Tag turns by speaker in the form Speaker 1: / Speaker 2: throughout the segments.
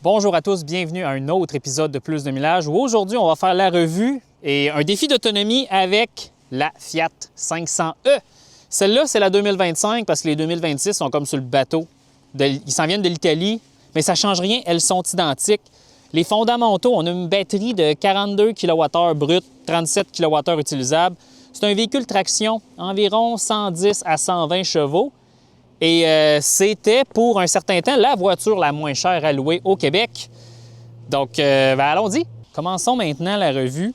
Speaker 1: Bonjour à tous, bienvenue à un autre épisode de Plus de Millage où aujourd'hui on va faire la revue et un défi d'autonomie avec la Fiat 500e. Celle-là, c'est la 2025 parce que les 2026 sont comme sur le bateau. Ils s'en viennent de l'Italie, mais ça ne change rien, elles sont identiques. Les fondamentaux, on a une batterie de 42 kWh brut, 37 kWh utilisables. C'est un véhicule traction, environ 110 à 120 chevaux. Et c'était pour un certain temps la voiture la moins chère à louer au Québec. Donc, allons-y. Commençons maintenant la revue.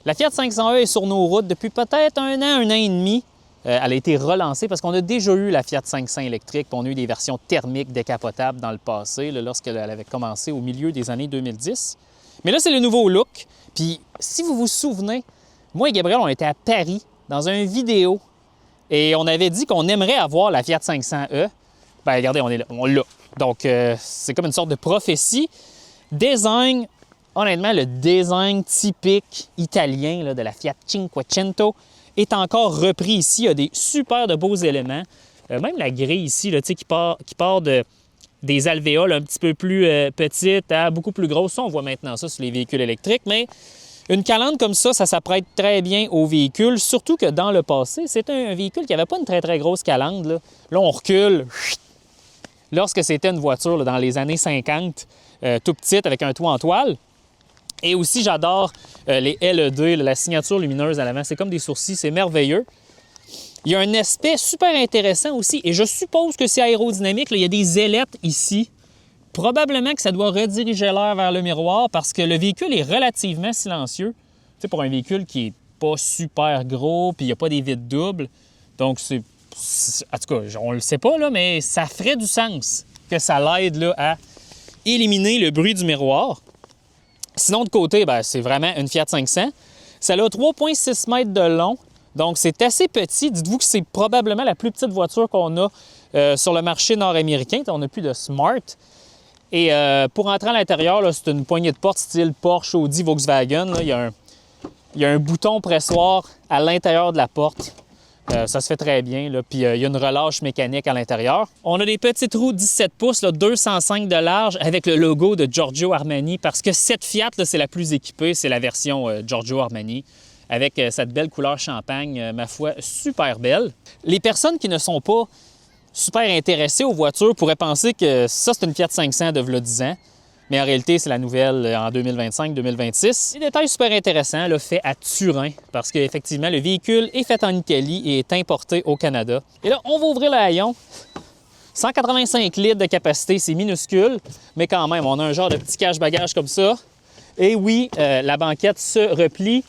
Speaker 1: La Fiat 500e est sur nos routes depuis peut-être un an et demi. Elle a été relancée parce qu'on a déjà eu la Fiat 500 électrique. On a eu des versions thermiques décapotables dans le passé, lorsqu'elle avait commencé au milieu des années 2010. Mais là, c'est le nouveau look. Puis, si vous vous souvenez, moi et Gabriel, on était à Paris dans une vidéo. Et on avait dit qu'on aimerait avoir la Fiat 500e. Bien, regardez, on est là, on l'a. Donc, c'est comme une sorte de prophétie. Design, honnêtement, le design typique italien là, de la Fiat Cinquecento est encore repris ici. Il y a des super de beaux éléments. Même la grille ici, là, qui part des alvéoles un petit peu plus petites à beaucoup plus grosses. Ça, on voit maintenant ça sur les véhicules électriques, mais une calandre comme ça s'apprête très bien au véhicule, surtout que dans le passé, c'était un véhicule qui n'avait pas une très grosse calandre. Là, on recule. Lorsque c'était une voiture là, dans les années 50, tout petite, avec un toit en toile. Et aussi, j'adore les LED, la signature lumineuse à l'avant. C'est comme des sourcils, c'est merveilleux. Il y a un aspect super intéressant aussi, et je suppose que c'est aérodynamique. Là, il y a des ailettes ici. Probablement que ça doit rediriger l'air vers le miroir parce que le véhicule est relativement silencieux. Tu sais, pour un véhicule qui n'est pas super gros, puis il n'y a pas des vitres doubles. Donc, en tout cas, on ne le sait pas, là, mais ça ferait du sens que ça l'aide là, à éliminer le bruit du miroir. Sinon, de côté, c'est vraiment une Fiat 500. Ça a 3,6 mètres de long, donc c'est assez petit. Dites-vous que c'est probablement la plus petite voiture qu'on a sur le marché nord-américain. On n'a plus de Smart. Et pour entrer à l'intérieur, c'est une poignée de porte style Porsche, Audi, Volkswagen. Là, il y a un bouton pressoir à l'intérieur de la porte. Ça se fait très bien. Là. Puis il y a une relâche mécanique à l'intérieur. On a des petites roues 17 pouces, là, 205 de large, avec le logo de Giorgio Armani, parce que cette Fiat, là, c'est la plus équipée. C'est la version Giorgio Armani, avec cette belle couleur champagne, ma foi, super belle. Les personnes qui ne sont pas super intéressés aux voitures pourraient penser que ça, c'est une Fiat 500 de 10 ans. Mais en réalité, c'est la nouvelle en 2025-2026. Des détails super intéressants, là, faits à Turin, parce qu'effectivement, le véhicule est fait en Italie et est importé au Canada. Et là, on va ouvrir le haillon. 185 litres de capacité, c'est minuscule, mais quand même, on a un genre de petit cache-bagage comme ça. Et oui, la banquette se replie,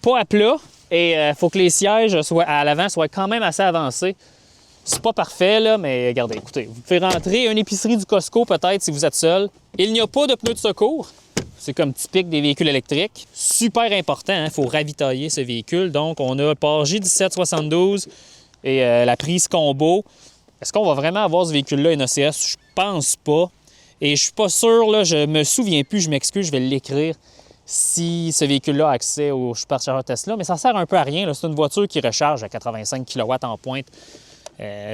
Speaker 1: pas à plat, et il faut que les sièges à l'avant soient quand même assez avancés. C'est pas parfait, là, mais regardez, écoutez, vous pouvez rentrer une épicerie du Costco peut-être si vous êtes seul. Il n'y a pas de pneus de secours. C'est comme typique des véhicules électriques. Super important, il faut ravitailler ce véhicule. Donc, on a le port J1772 et la prise combo. Est-ce qu'on va vraiment avoir ce véhicule-là NACS? Je pense pas. Et je suis pas sûr, là, je me souviens plus, je m'excuse, je vais l'écrire si ce véhicule-là a accès au superchargeur Tesla. Mais ça sert un peu à rien. C'est une voiture qui recharge à 85 kW en pointe.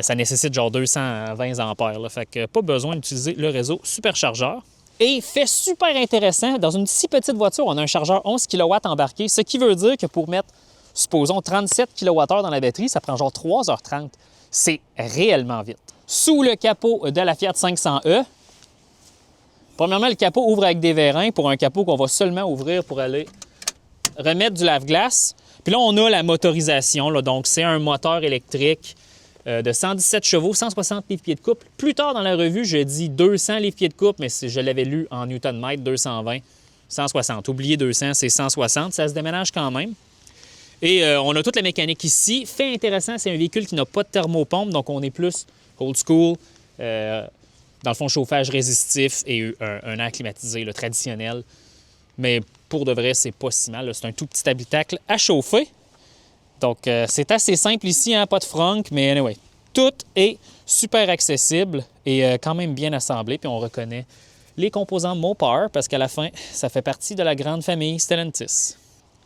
Speaker 1: Ça nécessite genre 220 ampères. Là, fait que pas besoin d'utiliser le réseau superchargeur. Et fait super intéressant, dans une si petite voiture, on a un chargeur 11 kW embarqué, ce qui veut dire que pour mettre, supposons, 37 kWh dans la batterie, ça prend genre 3h30. C'est réellement vite. Sous le capot de la Fiat 500e, premièrement, le capot ouvre avec des vérins pour un capot qu'on va seulement ouvrir pour aller remettre du lave-glace. Puis là, on a la motorisation. Là, donc, c'est un moteur électrique de 117 chevaux, 160 livres-pieds de couple. Plus tard dans la revue, je dis 200 livres-pieds de couple, mais je l'avais lu en Newton-mètre, 220, 160. Oubliez 200, c'est 160. Ça se déménage quand même. Et on a toute la mécanique ici. Fait intéressant, c'est un véhicule qui n'a pas de thermopompe, donc on est plus old school, dans le fond, chauffage résistif et un air climatisé là, traditionnel. Mais pour de vrai, c'est pas si mal. Là. C'est un tout petit habitacle à chauffer. Donc, c'est assez simple ici, hein? Pas de frunk, mais anyway, tout est super accessible et quand même bien assemblé. Puis on reconnaît les composants Mopar parce qu'à la fin, ça fait partie de la grande famille Stellantis.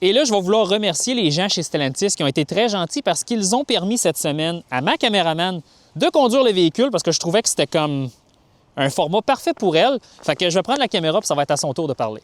Speaker 1: Et là, je vais vouloir remercier les gens chez Stellantis qui ont été très gentils parce qu'ils ont permis cette semaine à ma caméraman de conduire le véhicule parce que je trouvais que c'était comme un format parfait pour elle. Fait que je vais prendre la caméra puis ça va être à son tour de parler.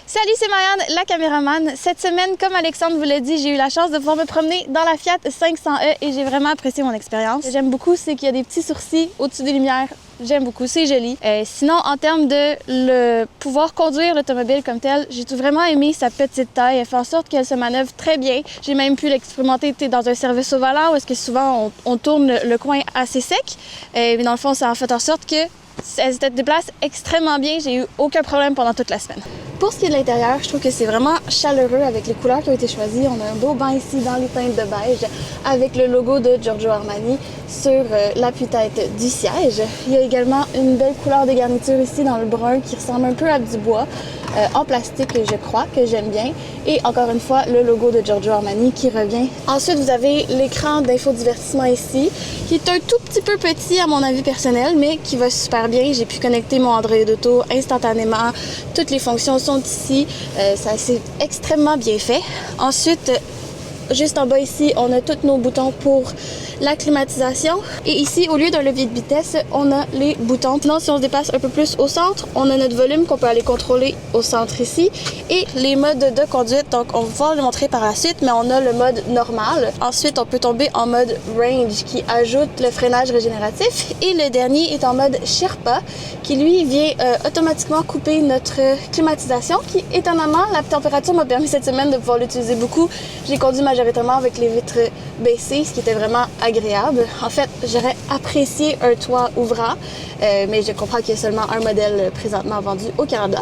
Speaker 2: Salut, c'est Marianne, la caméraman. Cette semaine, comme Alexandre vous l'a dit, j'ai eu la chance de pouvoir me promener dans la Fiat 500e et j'ai vraiment apprécié mon expérience. Ce que j'aime beaucoup, c'est qu'il y a des petits sourcils au-dessus des lumières. J'aime beaucoup, c'est joli. Sinon, en termes de pouvoir conduire l'automobile comme tel, j'ai vraiment aimé sa petite taille. Elle fait en sorte qu'elle se manœuvre très bien. J'ai même pu l'expérimenter dans un service au volant où est-ce que souvent on tourne le coin assez sec. Mais dans le fond, ça a fait en sorte que elle se déplace extrêmement bien. J'ai eu aucun problème pendant toute la semaine. Pour ce qui est de l'intérieur, je trouve que c'est vraiment chaleureux avec les couleurs qui ont été choisies. On a un beau banc ici dans les teintes de beige avec le logo de Giorgio Armani sur l'appui-tête du siège. Il y a également une belle couleur de garniture ici dans le brun qui ressemble un peu à du bois en plastique, je crois, que j'aime bien. Et encore une fois, le logo de Giorgio Armani qui revient. Ensuite, vous avez l'écran d'infodivertissement ici qui est un tout petit peu petit à mon avis personnel, mais qui va super bien. J'ai pu connecter mon Android Auto instantanément. Toutes les fonctions sont ici. Ça c'est extrêmement bien fait. Ensuite, juste en bas ici, on a tous nos boutons pour la climatisation. Et ici, au lieu d'un levier de vitesse, on a les boutons. Sinon, si on se déplace un peu plus au centre, on a notre volume qu'on peut aller contrôler au centre ici. Et les modes de conduite, donc on va pouvoir le montrer par la suite, mais on a le mode normal. Ensuite, on peut tomber en mode range qui ajoute le freinage régénératif. Et le dernier est en mode Sherpa qui, lui, vient automatiquement couper notre climatisation qui, étonnamment, la température m'a permis cette semaine de pouvoir l'utiliser beaucoup. J'ai conduit majoritairement avec les vitres baissées, ce qui était vraiment agréable. En fait, j'aurais apprécié un toit ouvrant, mais je comprends qu'il y a seulement un modèle présentement vendu au Canada.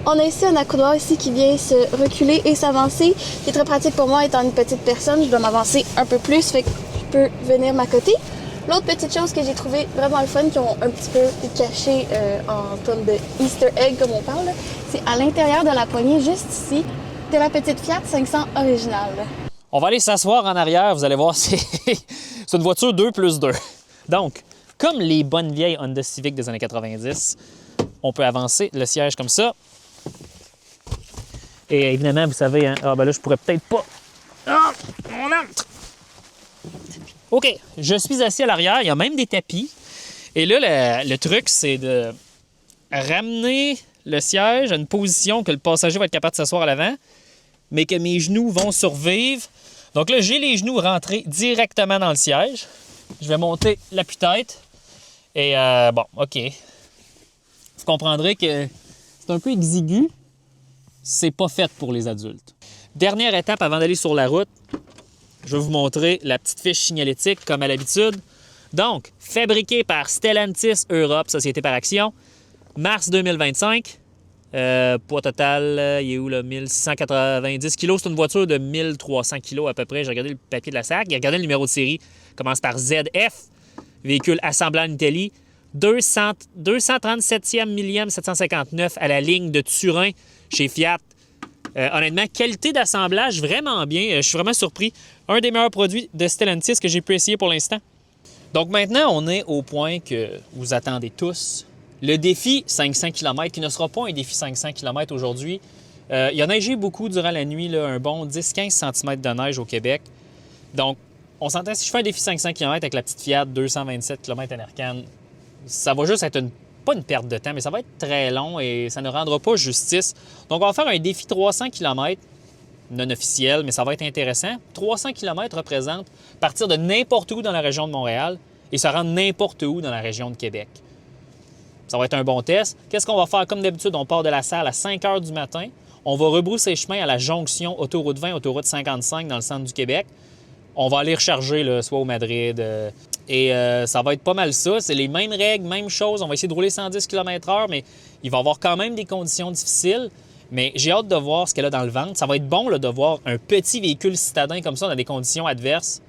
Speaker 2: On a ici un accoudoir ici qui vient se reculer et s'avancer, qui est très pratique pour moi étant une petite personne. Je dois m'avancer un peu plus, fait que je peux venir m'accoter. L'autre petite chose que j'ai trouvé vraiment le fun, qui ont un petit peu caché en termes de Easter egg comme on parle, c'est à l'intérieur de la poignée, juste ici, de la petite Fiat 500 originale.
Speaker 1: On va aller s'asseoir en arrière, vous allez voir, c'est une voiture 2+2. Donc, comme les bonnes vieilles Honda Civic des années 90, on peut avancer le siège comme ça. Et évidemment, vous savez, hein, ah ben là, je pourrais peut-être pas. Ah, on entre! OK, je suis assis à l'arrière, il y a même des tapis. Et là, le truc, c'est de ramener le siège à une position que le passager va être capable de s'asseoir à l'avant, mais que mes genoux vont survivre. Donc là, j'ai les genoux rentrés directement dans le siège. Je vais monter l'appui-tête. Et bon, OK. Vous comprendrez que c'est un peu exigu. C'est pas fait pour les adultes. Dernière étape avant d'aller sur la route, je vais vous montrer la petite fiche signalétique comme à l'habitude. Donc, fabriqué par Stellantis Europe, société par action, mars 2025. Poids total, il est où là? 1690 kg. C'est une voiture de 1300 kg à peu près. J'ai regardé le papier de la SAC. J'ai regardé le numéro de série. Commence par ZF. Véhicule assemblé en Italie. 237e millème 759 à la ligne de Turin chez Fiat. Honnêtement, qualité d'assemblage vraiment bien. Je suis vraiment surpris. Un des meilleurs produits de Stellantis que j'ai pu essayer pour l'instant. Donc maintenant, on est au point que vous attendez tous. Le défi 500 km, qui ne sera pas un défi 500 km aujourd'hui. Il a neigé beaucoup durant la nuit, là, un bon 10-15 cm de neige au Québec. Donc, on s'entend, si je fais un défi 500 km avec la petite Fiat 227 km en Aircan, ça va juste être pas une perte de temps, mais ça va être très long et ça ne rendra pas justice. Donc, on va faire un défi 300 km, non officiel, mais ça va être intéressant. 300 km représente partir de n'importe où dans la région de Montréal et se rendre n'importe où dans la région de Québec. Ça va être un bon test. Qu'est-ce qu'on va faire? Comme d'habitude, on part de la salle à 5 h du matin. On va rebrousser chemin à la jonction autoroute 20, autoroute 55 dans le centre du Québec. On va aller recharger, là, soit au Madrid. Ça va être pas mal ça. C'est les mêmes règles, même chose. On va essayer de rouler 110 km/h, mais il va y avoir quand même des conditions difficiles. Mais j'ai hâte de voir ce qu'elle a dans le ventre. Ça va être bon là, de voir un petit véhicule citadin comme ça dans des conditions adverses.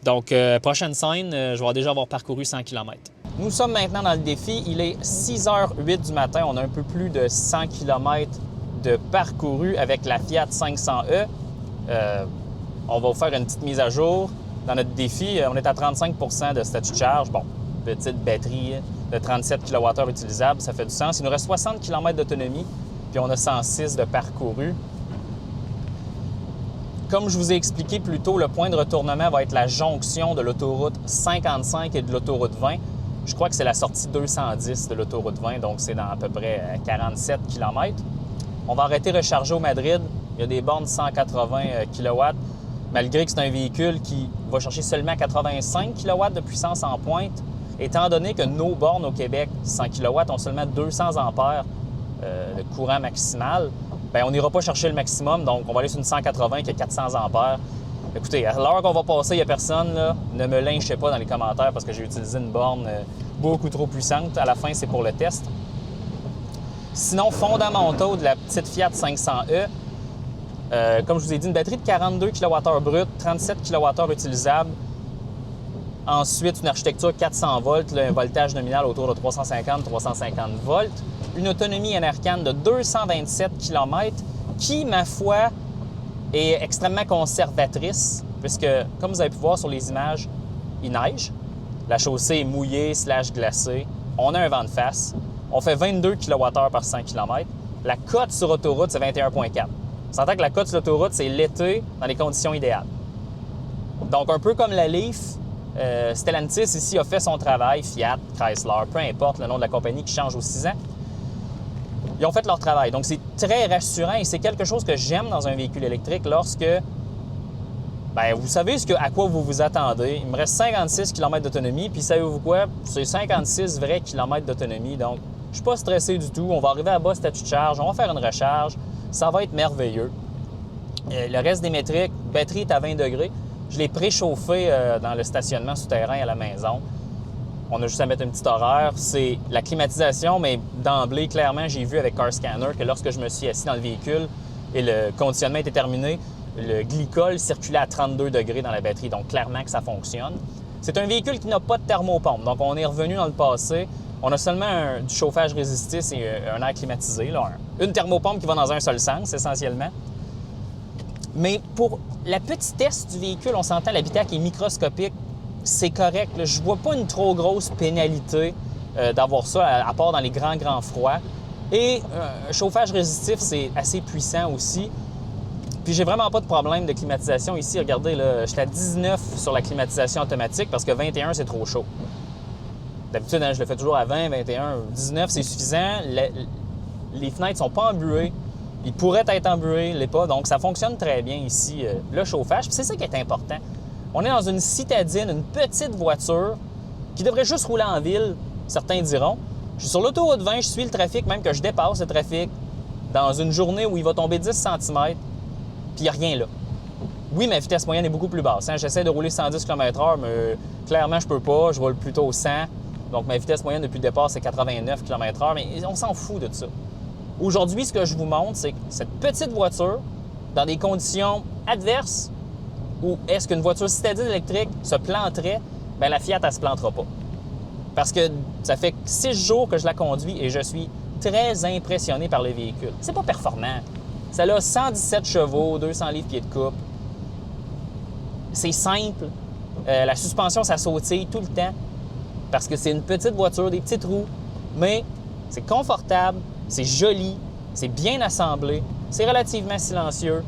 Speaker 1: Donc, prochaine scène, je vais déjà avoir parcouru 100 km. Nous sommes maintenant dans le défi. Il est 6h08 du matin. On a un peu plus de 100 km de parcouru avec la Fiat 500e. On va vous faire une petite mise à jour. Dans notre défi, on est à 35 % de statut de charge. Bon, petite batterie de 37 kWh utilisable, ça fait du sens. Il nous reste 60 km d'autonomie, puis on a 106 de parcouru. Comme je vous ai expliqué plus tôt, le point de retournement va être la jonction de l'autoroute 55 et de l'autoroute 20. Je crois que c'est la sortie 210 de l'autoroute 20, donc c'est dans à peu près 47 km. On va arrêter recharger au Madrid. Il y a des bornes 180 kW, malgré que c'est un véhicule qui va chercher seulement 85 kW de puissance en pointe, étant donné que nos bornes au Québec, 100 kW, ont seulement 200 ampères de courant maximal. Bien, on n'ira pas chercher le maximum, donc on va aller sur une 180 qui a 400 ampères. Écoutez, à l'heure qu'on va passer, il n'y a personne, là. Ne me lynchez pas dans les commentaires parce que j'ai utilisé une borne beaucoup trop puissante. À la fin, c'est pour le test. Sinon, fondamentaux de la petite Fiat 500e, comme je vous ai dit, une batterie de 42 kWh brut, 37 kWh utilisable. Ensuite, une architecture 400 volts, là, un voltage nominal autour de 350-350 volts. Une autonomie NRCan de 227 km qui, ma foi, est extrêmement conservatrice puisque, comme vous avez pu voir sur les images, il neige. La chaussée est mouillée / glacée. On a un vent de face. On fait 22 kWh par 100 km. La cote sur autoroute, c'est 21,4. On s'entend que la cote sur l'autoroute, c'est l'été dans les conditions idéales. Donc, un peu comme la Leaf, Stellantis ici a fait son travail, Fiat, Chrysler, peu importe le nom de la compagnie qui change aux 6 ans. Ils ont fait leur travail. Donc, c'est très rassurant et c'est quelque chose que j'aime dans un véhicule électrique lorsque, bien, vous savez à quoi vous vous attendez. Il me reste 56 km d'autonomie, puis savez-vous quoi? C'est 56 vrais kilomètres d'autonomie. Donc, je ne suis pas stressé du tout. On va arriver à bas statut de charge, on va faire une recharge. Ça va être merveilleux. Le reste des métriques, batterie est à 20 degrés. Je l'ai préchauffé dans le stationnement souterrain à la maison. On a juste à mettre un petit horaire. C'est la climatisation, mais d'emblée, clairement, j'ai vu avec Car Scanner que lorsque je me suis assis dans le véhicule et le conditionnement était terminé, le glycol circulait à 32 degrés dans la batterie. Donc, clairement que ça fonctionne. C'est un véhicule qui n'a pas de thermopompe. Donc, on est revenu dans le passé. On a seulement du chauffage résistif et un air climatisé. Là. Une thermopompe qui va dans un seul sens, essentiellement. Mais pour la petitesse du véhicule, on s'entend l'habitacle est microscopique. C'est correct. Là. Je ne vois pas une trop grosse pénalité d'avoir ça, à part dans les grands froids. Et un chauffage résistif, c'est assez puissant aussi. Puis j'ai vraiment pas de problème de climatisation ici. Regardez, là, je suis à 19 sur la climatisation automatique parce que 21, c'est trop chaud. D'habitude, hein, je le fais toujours à 20, 21. 19, c'est suffisant. Les fenêtres sont pas embuées. Ils pourraient être embués, les pas. Donc, ça fonctionne très bien ici, le chauffage. Puis c'est ça qui est important. On est dans une citadine, une petite voiture qui devrait juste rouler en ville, certains diront. Je suis sur l'autoroute 20, je suis le trafic, même que je dépasse le trafic dans une journée où il va tomber 10 cm, puis il n'y a rien là. Oui, ma vitesse moyenne est beaucoup plus basse. Hein? J'essaie de rouler 110 km/h, mais clairement, je peux pas. Je roule plutôt 100. Donc, ma vitesse moyenne depuis le départ, c'est 89 km/h, mais on s'en fout de ça. Aujourd'hui, ce que je vous montre, c'est que cette petite voiture, dans des conditions adverses, où est-ce qu'une voiture citadine électrique se planterait, bien la Fiat, elle ne se plantera pas. Parce que ça fait 6 jours que je la conduis et je suis très impressionné par le véhicule. C'est pas performant. Ça a 117 chevaux, 200 livres pieds de coupe. C'est simple. La suspension, ça sautille tout le temps. Parce que c'est une petite voiture, des petites roues. Mais c'est confortable, c'est joli, c'est bien assemblé, c'est relativement silencieux.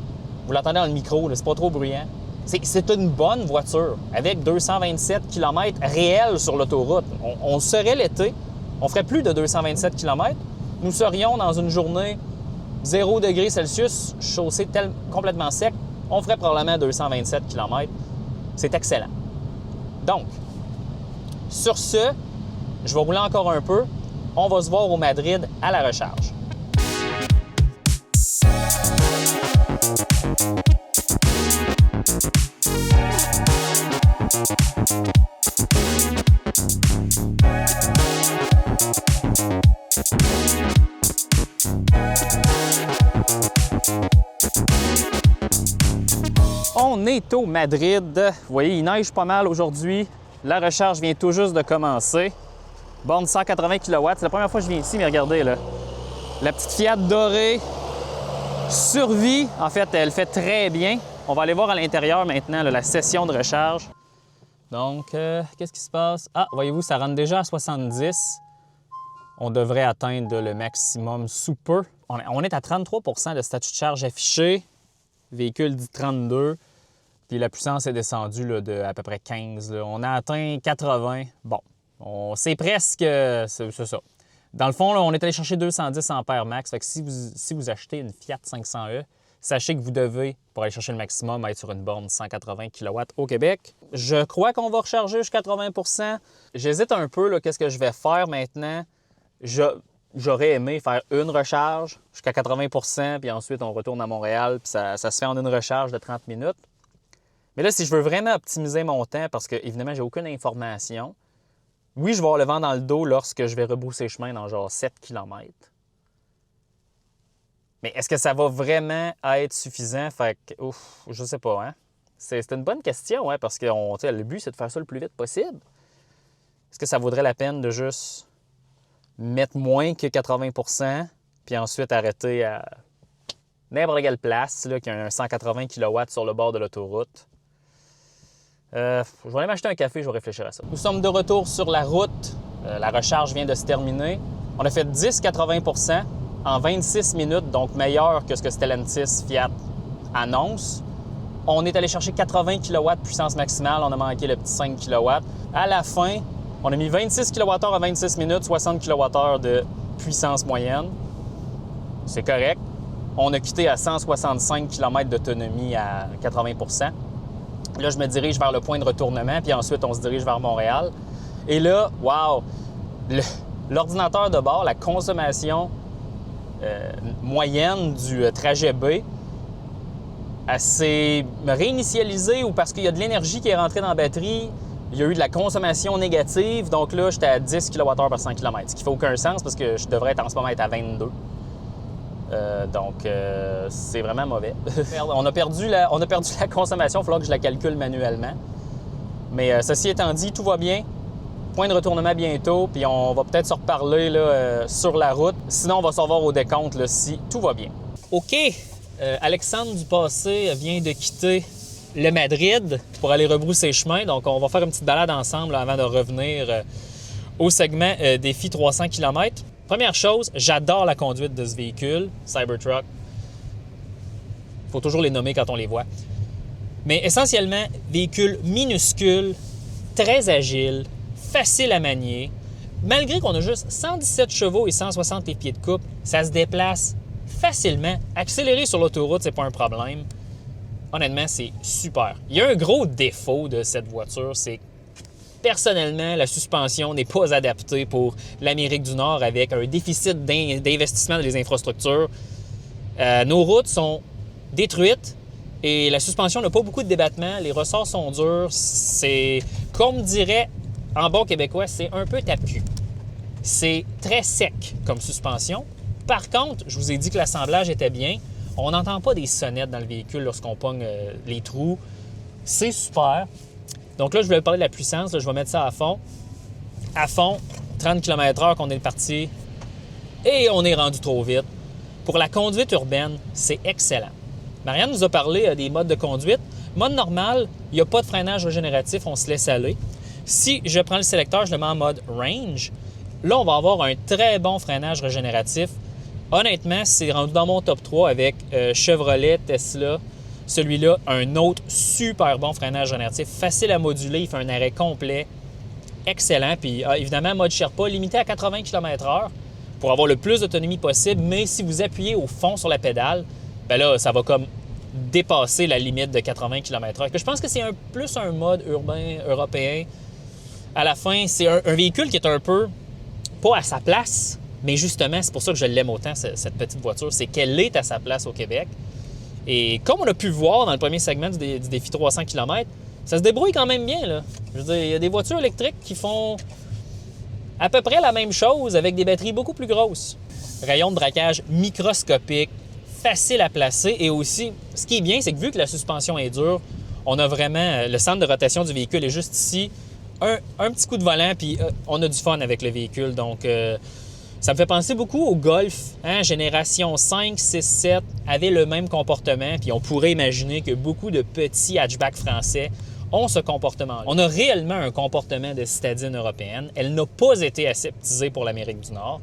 Speaker 1: Vous l'entendez dans le micro, là, c'est pas trop bruyant. C'est une bonne voiture avec 227 km réels sur l'autoroute. On serait l'été, on ferait plus de 227 km. Nous serions dans une journée 0 degrés Celsius, chaussée complètement sec. On ferait probablement 227 km. C'est excellent. Donc, sur ce, je vais rouler encore un peu. On va se voir au Madrid à la recharge. On est au Madrid. Vous voyez, il neige pas mal aujourd'hui. La recharge vient tout juste de commencer. Borne 180 kW. C'est la première fois que je viens ici, mais regardez, là. La petite Fiat dorée survit. En fait, elle fait très bien. On va aller voir à l'intérieur maintenant, là, la session de recharge. Donc, qu'est-ce qui se passe? Ah, voyez-vous, ça rentre déjà à 70. On devrait atteindre le maximum sous peu. On est à 33 % de statut de charge affiché. Véhicule dit 32. Puis la puissance est descendue là, de à peu près 15. Là. On a atteint 80. Bon, C'est presque... c'est ça. Dans le fond, là, on est allé chercher 210 ampères max. Fait que si vous achetez une Fiat 500e, sachez que vous devez, pour aller chercher le maximum, être sur une borne 180 kW au Québec. Je crois qu'on va recharger jusqu'à 80 %. J'hésite un peu, là, qu'est-ce que je vais faire maintenant. J'aurais aimé faire une recharge jusqu'à 80 % puis ensuite on retourne à Montréal, puis ça se fait en une recharge de 30 minutes. Mais là, si je veux vraiment optimiser mon temps, parce que, évidemment, j'ai aucune information, oui, je vais avoir le vent dans le dos lorsque je vais rebrousser chemin dans genre 7 km. Mais est-ce que ça va vraiment être suffisant? Fait que, je sais pas, hein? C'est une bonne question, hein? Parce que le but, c'est de faire ça le plus vite possible. Est-ce que ça vaudrait la peine de juste mettre moins que 80 % puis ensuite arrêter à n'importe quelle place là, qui a un 180 kW sur le bord de l'autoroute? Je vais aller m'acheter un café, je vais réfléchir à ça. Nous sommes de retour sur la route. La recharge vient de se terminer. On a fait 10-80 % en 26 minutes, donc meilleur que ce que Stellantis Fiat annonce. On est allé chercher 80 kW de puissance maximale. On a manqué le petit 5 kW. À la fin, on a mis 26 kWh à 26 minutes, 60 kWh de puissance moyenne. C'est correct. On a quitté à 165 km d'autonomie à 80 %. Là, je me dirige vers le point de retournement, puis ensuite, on se dirige vers Montréal. Et là, wow! L'ordinateur de bord, la consommation moyenne du trajet B, elle s'est réinitialisée ou parce qu'il y a de l'énergie qui est rentrée dans la batterie, il y a eu de la consommation négative. Donc là, j'étais à 10 kWh par 100 km, ce qui fait aucun sens parce que je devrais être en ce moment à 22. C'est vraiment mauvais. On a perdu la consommation, il va falloir que je la calcule manuellement. Mais ceci étant dit, tout va bien. Point de retournement bientôt, puis on va peut-être se reparler là, sur la route. Sinon, on va se revoir au décompte là, si tout va bien. OK. Alexandre Dupassé vient de quitter le Madrid pour aller rebrousser chemin. Donc, on va faire une petite balade ensemble là, avant de revenir au segment défi 300 km. Première chose, j'adore la conduite de ce véhicule, Cybertruck. Il faut toujours les nommer quand on les voit. Mais essentiellement, véhicule minuscule, très agile, facile à manier. Malgré qu'on a juste 117 chevaux et 160 pieds de couple, ça se déplace facilement. Accélérer sur l'autoroute, c'est pas un problème. Honnêtement, c'est super. Il y a un gros défaut de cette voiture, c'est personnellement, la suspension n'est pas adaptée pour l'Amérique du Nord avec un déficit d'investissement dans les infrastructures. Nos routes sont détruites et la suspension n'a pas beaucoup de débattement. Les ressorts sont durs. C'est, comme dirait en bon québécois, c'est un peu tape-cul. C'est très sec comme suspension. Par contre, je vous ai dit que l'assemblage était bien. On n'entend pas des sonnettes dans le véhicule lorsqu'on pogne les trous. C'est super. Donc là, je voulais parler de la puissance. Là, je vais mettre ça à fond. À fond, 30 km/h qu'on est parti. Et on est rendu trop vite. Pour la conduite urbaine, c'est excellent. Marianne nous a parlé des modes de conduite. Mode normal, il n'y a pas de freinage régénératif, on se laisse aller. Si je prends le sélecteur, je le mets en mode range. Là, on va avoir un très bon freinage régénératif. Honnêtement, c'est rendu dans mon top 3 avec Chevrolet, Tesla. Celui-là, un autre super bon freinage régénératif, facile à moduler, il fait un arrêt complet, excellent. Puis évidemment, mode Sherpa, limité à 80 km/h pour avoir le plus d'autonomie possible, mais si vous appuyez au fond sur la pédale, bien là, ça va comme dépasser la limite de 80 km/h. Je pense que c'est plus un mode urbain européen. À la fin, c'est un véhicule qui est un peu pas à sa place, mais justement, c'est pour ça que je l'aime autant, cette petite voiture, c'est qu'elle est à sa place au Québec. Et comme on a pu voir dans le premier segment du défi 300 km, ça se débrouille quand même bien, là. Je veux dire, il y a des voitures électriques qui font à peu près la même chose avec des batteries beaucoup plus grosses. Rayon de braquage microscopique, facile à placer et aussi, ce qui est bien, c'est que vu que la suspension est dure, on a vraiment, le centre de rotation du véhicule est juste ici, un petit coup de volant, puis on a du fun avec le véhicule. Donc, ça me fait penser beaucoup au Golf, hein? Génération 5, 6, 7 avait le même comportement, puis on pourrait imaginer que beaucoup de petits hatchbacks français ont ce comportement-là. On a réellement un comportement de citadine européenne. Elle n'a pas été aseptisée pour l'Amérique du Nord.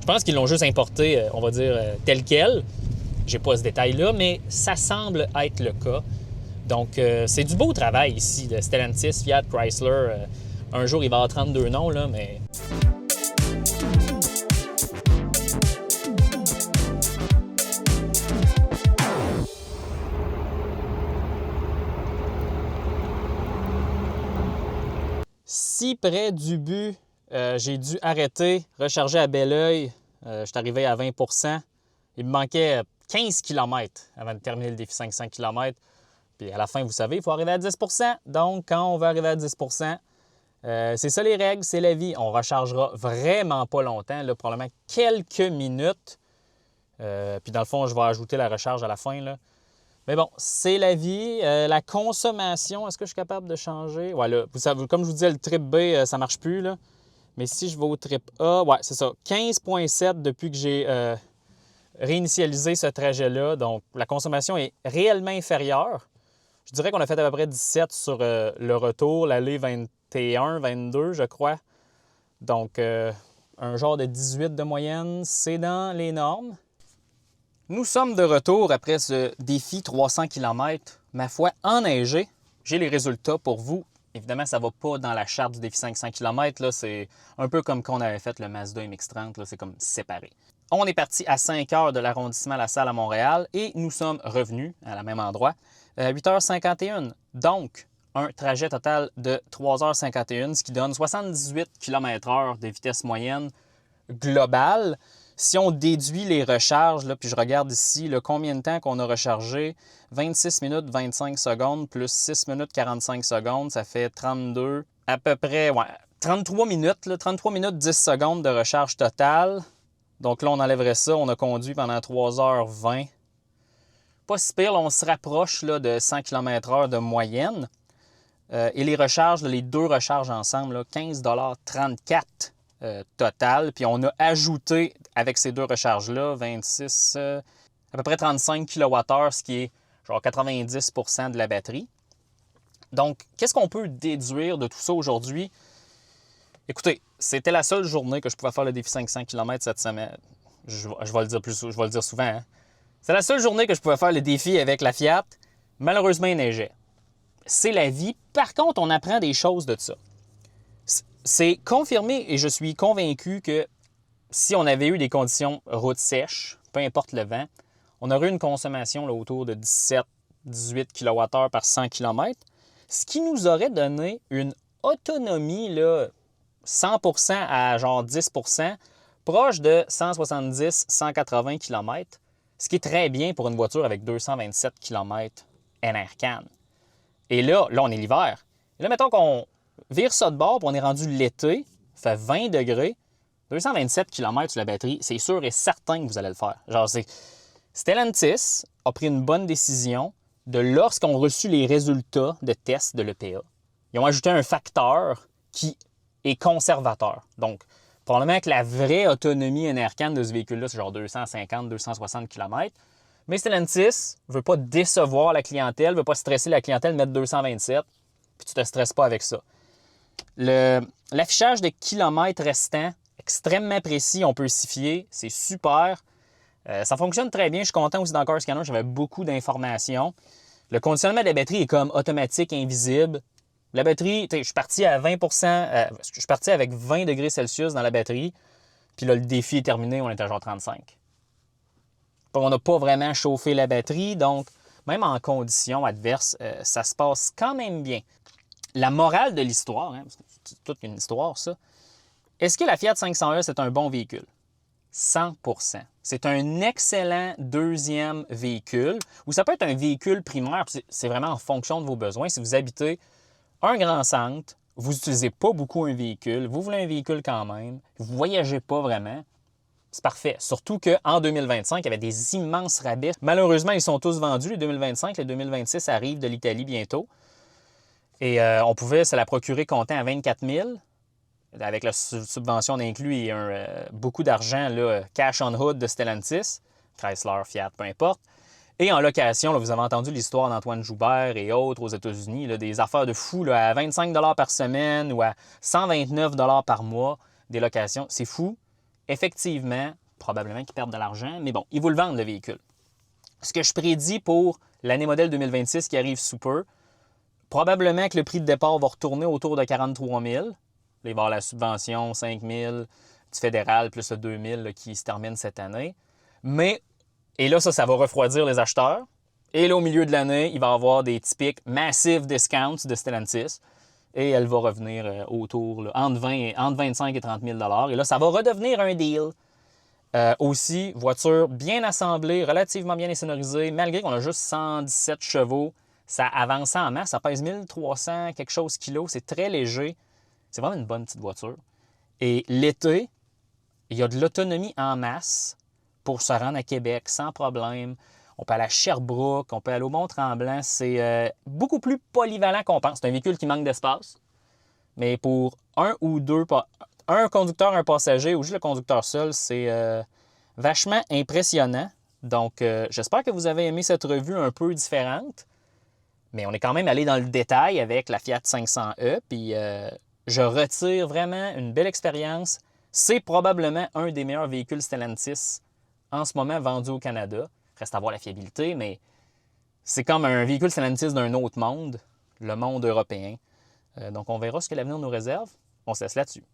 Speaker 1: Je pense qu'ils l'ont juste importée, on va dire, telle quelle. J'ai pas ce détail-là, mais ça semble être le cas. Donc, c'est du beau travail ici de Stellantis, Fiat, Chrysler. Un jour, il va y avoir 32 noms, là, mais... Si près du but, j'ai dû arrêter, recharger à Belleuil. Je suis arrivé à 20 %. Il me manquait 15 km avant de terminer le défi 500 km. Puis à la fin, vous savez, il faut arriver à 10 %. Donc, quand on veut arriver à 10 c'est ça les règles, c'est la vie. On rechargera vraiment pas longtemps, là, probablement quelques minutes. Puis dans le fond, je vais ajouter la recharge à la fin, là. Mais bon, c'est la vie. La consommation, est-ce que je suis capable de changer? Ouais, là, vous savez, comme je vous disais, le trip B, ça ne marche plus, là. Mais si je vais au trip A, ouais, c'est ça. 15,7 depuis que j'ai réinitialisé ce trajet-là. Donc, la consommation est réellement inférieure. Je dirais qu'on a fait à peu près 17 sur le retour, l'aller 21, 22, je crois. Donc, un genre de 18 de moyenne, c'est dans les normes. Nous sommes de retour après ce défi 300 km, ma foi, enneigé. J'ai les résultats pour vous. Évidemment, ça ne va pas dans la charte du défi 500 km. Là, c'est un peu comme quand on avait fait le Mazda MX-30. Là, c'est comme séparé. On est parti à 5 heures de l'arrondissement La Salle à Montréal et nous sommes revenus à la même endroit à 8h51. Donc, un trajet total de 3h51, ce qui donne 78 km/h de vitesse moyenne globale. Si on déduit les recharges, là, puis je regarde ici, là, combien de temps qu'on a rechargé, 26 minutes 25 secondes plus 6 minutes 45 secondes, ça fait 32, à peu près, ouais, 33 minutes, là, 33 minutes 10 secondes de recharge totale. Donc là, on enlèverait ça, on a conduit pendant 3h20. Pas si pire, là, on se rapproche là, de 100 km/h de moyenne. Et les recharges, là, les deux recharges ensemble, là, 15,34 $ total. Puis on a ajouté avec ces deux recharges-là 26, à peu près 35 kWh, ce qui est genre 90 % de la batterie. Donc, qu'est-ce qu'on peut déduire de tout ça aujourd'hui? Écoutez, c'était la seule journée que je pouvais faire le défi 500 km cette semaine. Je vais le dire souvent. Hein? C'est la seule journée que je pouvais faire le défi avec la Fiat. Malheureusement, il neigeait. C'est la vie. Par contre, on apprend des choses de ça. C'est confirmé et je suis convaincu que si on avait eu des conditions route sèche, peu importe le vent, on aurait eu une consommation là, autour de 17-18 kWh par 100 km, ce qui nous aurait donné une autonomie là, 100% à genre 10%, proche de 170-180 km, ce qui est très bien pour une voiture avec 227 km NRCan. Et là, on est l'hiver. Et là, mettons qu'on vire ça de bord, puis on est rendu l'été, il fait 20 degrés, 227 km sur la batterie, c'est sûr et certain que vous allez le faire. Genre, Stellantis a pris une bonne décision de lorsqu'on a reçu les résultats de tests de l'EPA. Ils ont ajouté un facteur qui est conservateur. Donc, probablement que la vraie autonomie NRCan de ce véhicule-là, c'est genre 250-260 km. Mais Stellantis ne veut pas décevoir la clientèle, ne veut pas stresser la clientèle, mettre 227, puis tu ne te stresses pas avec ça. L'affichage de kilomètres restants, extrêmement précis, on peut s'y fier, c'est super. Ça fonctionne très bien, je suis content aussi dans Car Scanner, j'avais beaucoup d'informations. Le conditionnement de la batterie est comme automatique, invisible. La batterie, je suis parti à 20 je suis parti avec 20 degrés Celsius dans la batterie, puis là, le défi est terminé, on était à genre 35. On n'a pas vraiment chauffé la batterie, donc même en conditions adverses, ça se passe quand même bien. La morale de l'histoire, hein, c'est toute une histoire, ça. Est-ce que la Fiat 500e, c'est un bon véhicule? 100%. C'est un excellent deuxième véhicule, ou ça peut être un véhicule primaire, c'est vraiment en fonction de vos besoins. Si vous habitez un grand centre, vous n'utilisez pas beaucoup un véhicule, vous voulez un véhicule quand même, vous ne voyagez pas vraiment, c'est parfait. Surtout qu'en 2025, il y avait des immenses rabais. Malheureusement, ils sont tous vendus, les 2025. Les 2026 arrivent de l'Italie bientôt. Et on pouvait se la procurer comptant à 24 000 avec la subvention d'inclus et beaucoup d'argent là, cash on hood de Stellantis, Chrysler, Fiat, peu importe. Et en location, là, vous avez entendu l'histoire d'Antoine Joubert et autres aux États-Unis, là, des affaires de fou là, à 25 $ par semaine ou à 129 $ par mois, des locations. C'est fou. Effectivement, probablement qu'ils perdent de l'argent, mais bon, ils vous le vendent, le véhicule. Ce que je prédis pour l'année modèle 2026 qui arrive sous peu, Probablement que le prix de départ va retourner autour de 43 000. Là, il va y avoir la subvention 5 000 du fédéral plus le 2 000 là, qui se termine cette année. Mais, et là, ça va refroidir les acheteurs. Et là, au milieu de l'année, il va y avoir des typiques massive discounts de Stellantis. Et elle va revenir autour, là, entre 25 et 30 000 $. Et là, ça va redevenir un deal. Aussi, voiture bien assemblée, relativement bien insonorisée, malgré qu'on a juste 117 chevaux. Ça avance en masse, ça pèse 1300 quelque chose kilos, c'est très léger. C'est vraiment une bonne petite voiture. Et l'été, il y a de l'autonomie en masse pour se rendre à Québec sans problème. On peut aller à Sherbrooke, on peut aller au Mont-Tremblant. C'est beaucoup plus polyvalent qu'on pense. C'est un véhicule qui manque d'espace. Mais pour un ou deux, un conducteur, un passager ou juste le conducteur seul, c'est vachement impressionnant. Donc, j'espère que vous avez aimé cette revue un peu différente. Mais on est quand même allé dans le détail avec la Fiat 500e. Puis, je retire vraiment une belle expérience. C'est probablement un des meilleurs véhicules Stellantis en ce moment vendus au Canada. Reste à voir la fiabilité, mais c'est comme un véhicule Stellantis d'un autre monde, le monde européen. Donc, on verra ce que l'avenir nous réserve. On se laisse là-dessus.